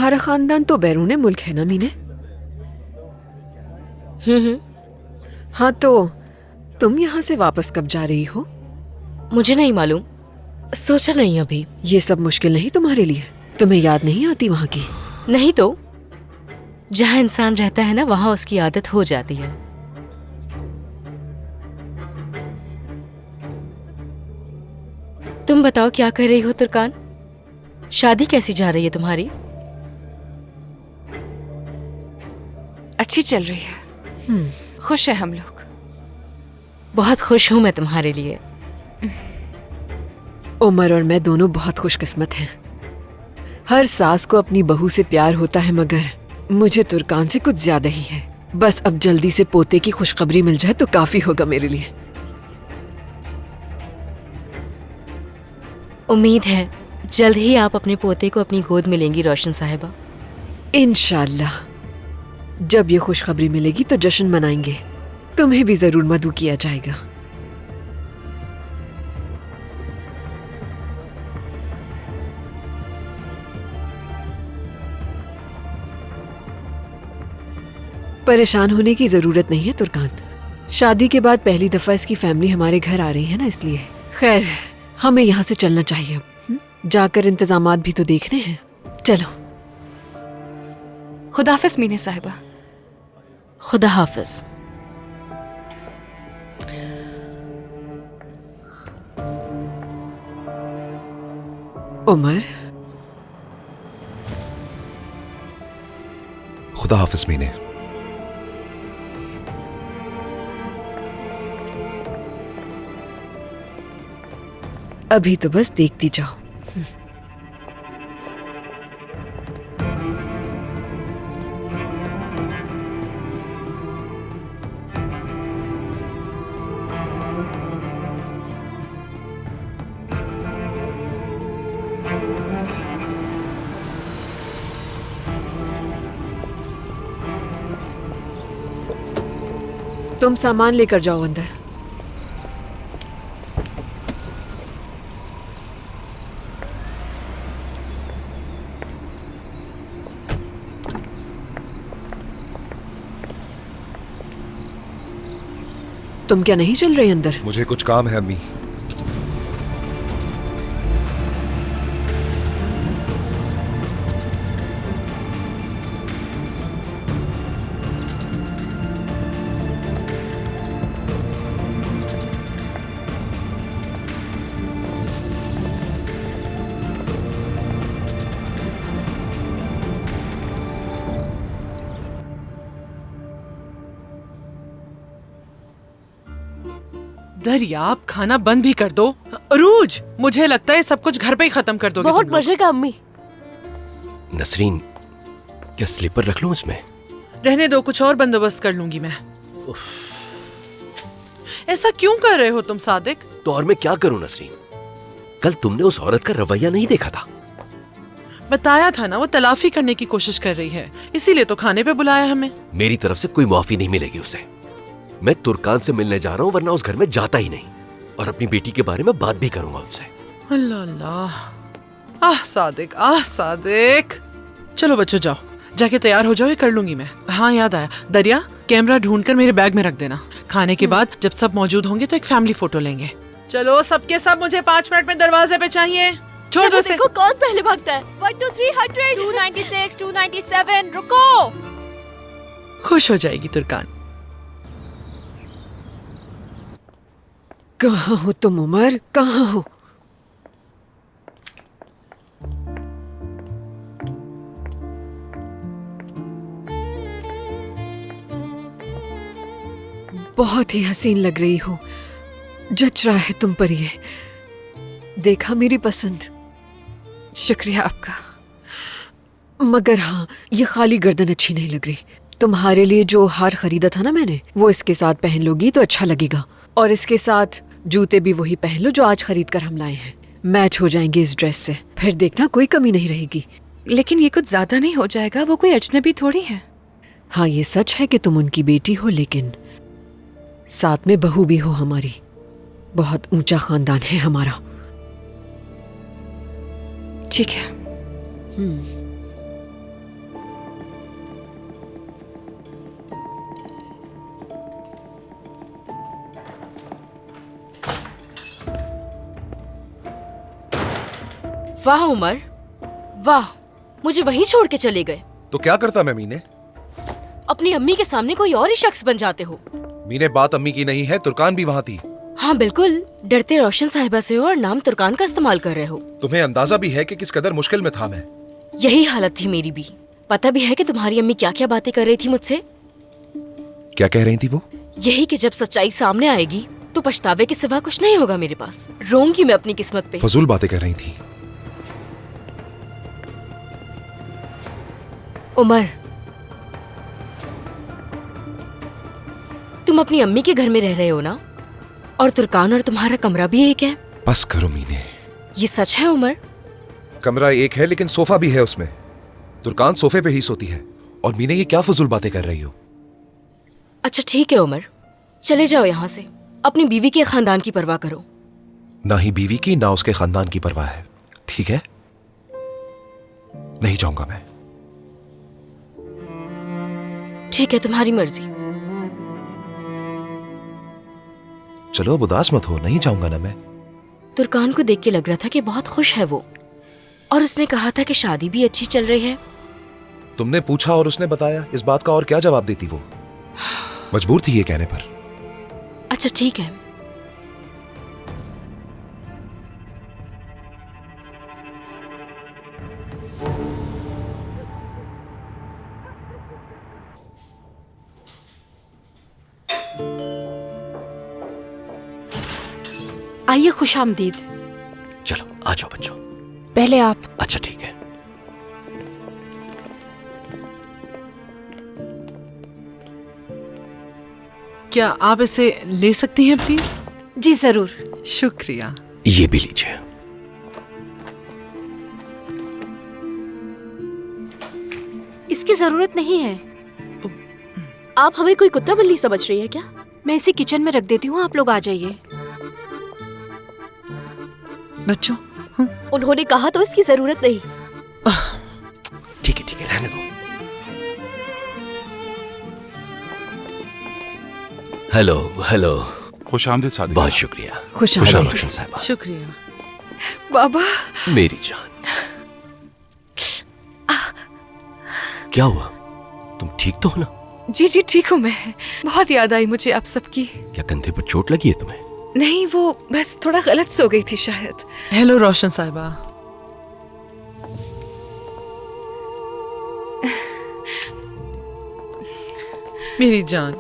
तुम्हारा खानदान तो बैरून मुल्क है ना मीने? हाँ, तो तुम यहाँ से वापस कब जा रही हो? मुझे नहीं मालूम, सोचा नहीं अभी। ये सब मुश्किल नहीं तुम्हारे लिए? तुम्हें याद नहीं आती वहाँ की? नहीं तो जहाँ इंसान रहता है ना, वहाँ उसकी आदत हो जाती है। तुम बताओ क्या कर रही हो तुर्कान? शादी कैसी जा रही है तुम्हारी? अच्छी चल रही है। खुश है हम लोग। बहुत खुश हूं मैं तुम्हारे लिए। उमर और मैं दोनों बहुत खुशकिस्मत हैं। हर सास को अपनी बहू से प्यार होता है, मगर मुझे तुर्कान से कुछ ज्यादा ही है। बस अब जल्दी से पोते की खुशखबरी मिल जाए तो काफी होगा मेरे लिए। उम्मीद है जल्द ही आप अपने पोते को अपनी गोद में लेंगी रोशन साहिबा। इंशाल्लाह। जब ये खुशखबरी मिलेगी तो जश्न मनाएंगे। तुम्हें भी जरूर मदऊ किया जाएगा। परेशान होने की जरूरत नहीं है तुर्कान। शादी के बाद पहली दफा इसकी फैमिली हमारे घर आ रही है ना, इसलिए। खैर, हमें यहाँ से चलना चाहिए अब। जाकर इंतजामात भी तो देखने हैं। चलो। खुदा हाफिज मीने साहिबा। खुदा हाफिज। उमर, खुदा हाफिज मीने। अभी तो बस देखती जाओ। तुम सामान लेकर जाओ अंदर। तुम क्या नहीं चल रहे अंदर? मुझे कुछ काम है अम्मी। दरिया, आप खाना बंद भी कर दो। अरूज, मुझे लगता है सब कुछ घर पे ही खत्म कर दोगे। बहुत मजे का अम्मी। नसरीन, क्या स्लीपर रख लूं इसमें? रहने दो, कुछ और बंदोबस्त कर लूंगी मैं। ऐसा क्यों कर रहे हो तुम सादिक? तो और मैं क्या करूं नसरीन? कल तुमने उस औरत का रवैया नहीं देखा था? बताया था ना, वो तलाफी करने की कोशिश कर रही है, इसीलिए तो खाने पे बुलाया हमें। मेरी तरफ से कोई माफी नहीं मिलेगी उसे। मैं तुर्कान से मिलने जा रहा हूँ, वरना उस घर में जाता ही नहीं। और अपनी बेटी के बारे में बात भी करूंगा उनसे। अल्लाह अल्लाह। आह सादिक, आह सादिक। चलो बच्चों जाओ, जाके तैयार हो जाओ, ये कर लूंगी मैं। हाँ याद आया, दरिया कैमरा ढूंढकर मेरे बैग में रख देना। खाने के बाद जब सब मौजूद होंगे तो एक फैमिली फोटो लेंगे। चलो सबके सब, मुझे 5 मिनट में दरवाजे पे चाहिए। छोड़ दो इसे। देखो कौन पहले भागता है। 1 2 300 296 297। रुको। खुश हो जाएगी तुर्कान। कहाँ हो तुम उमर, कहाँ हो? बहुत ही हसीन लग रही हो। जच रहा है तुम पर ये। देखा मेरी पसंद? शुक्रिया आपका। मगर हाँ, ये खाली गर्दन अच्छी नहीं लग रही। तुम्हारे लिए जो हार खरीदा था ना मैंने, वो इसके साथ पहन लोगी तो अच्छा लगेगा। और इसके साथ जूते भी वही पहन लो जो आज खरीद कर हम लाए हैं। मैच हो जाएंगे इस ड्रेस से, फिर देखना कोई कमी नहीं रहेगी। लेकिन ये कुछ ज्यादा नहीं हो जाएगा? वो कोई अजनबी थोड़ी है। हाँ, ये सच है कि तुम उनकी बेटी हो, लेकिन साथ में बहू भी हो हमारी। बहुत ऊंचा खानदान है हमारा। ठीक है। वाह उमर, वाह, मुझे वहीं छोड़ के चले गए। तो क्या करता मैं मीने? अपनी अम्मी के सामने कोई और ही शख्स बन जाते हो। मीने, बात अम्मी की नहीं है, तुर्कान भी वहाँ थी। हाँ बिल्कुल, डरते रोशन साहिबा से हो और नाम तुर्कान का इस्तेमाल कर रहे हो। तुम्हें अंदाजा भी है कि किस कदर मुश्किल में था मैं। यही हालत थी मेरी भी। पता भी है कि तुम्हारी अम्मी क्या क्या बातें कर रही थी मुझसे। क्या कह रही थी वो? यही कि जब सच्चाई सामने आएगी तो पछतावे के सिवा कुछ नहीं होगा मेरे पास। रोऊंगी मैं अपनी किस्मत पे। फजूल बातें कर रही थी। उमर, तुम अपनी अम्मी के घर में रह रहे हो ना? और तुर्कान और तुम्हारा कमरा भी एक है। बस करो मीने। ये सच है उमर? कमरा एक है लेकिन सोफा भी है उसमें। तुर्कान सोफे पे ही सोती है। और मीने, ये क्या फजूल बातें कर रही हो? अच्छा ठीक है उमर, चले जाओ यहाँ से। अपनी बीवी के खानदान की परवाह करो। ना ही बीवी की ना उसके खानदान की परवाह है, ठीक है? नहीं जाऊंगा मैं। ठीक है, तुम्हारी मर्जी। चलो अब उदास मत हो, नहीं जाऊंगा ना मैं। तुर्कान को देख के लग रहा था कि बहुत खुश है वो, और उसने कहा था कि शादी भी अच्छी चल रही है। तुमने पूछा और उसने बताया, इस बात का और क्या जवाब देती वो? मजबूर थी ये कहने पर। अच्छा ठीक है। आइए, खुश आमदीद। चलो आ जाओ बच्चों। पहले आप। अच्छा ठीक है। क्या आप इसे ले सकती हैं प्लीज? जी जरूर। शुक्रिया। ये भी लीजिए। इसकी जरूरत नहीं है। आप हमें कोई कुत्ता बिल्ली समझ रही है क्या? मैं इसे किचन में रख देती हूँ, आप लोग आ जाइए। बच्चों, उन्होंने कहा तो इसकी जरूरत नहीं। ठीक है, रहने दो। Hello hello. खुश आमदीद सादिक। बहुत शुक्रिया। खुश खुश आमदीद। रोशन साहिबा। शुक्रिया। बाबा, मेरी जान। क्या हुआ? तुम ठीक तो हो ना? जी जी ठीक हूँ मैं। बहुत याद आई मुझे आप सबकी। क्या कंधे पर चोट लगी है तुम्हें? नहीं, वो बस थोड़ा गलत सो गई थी शायद। हेलो रोशन साहिबा। मेरी जान,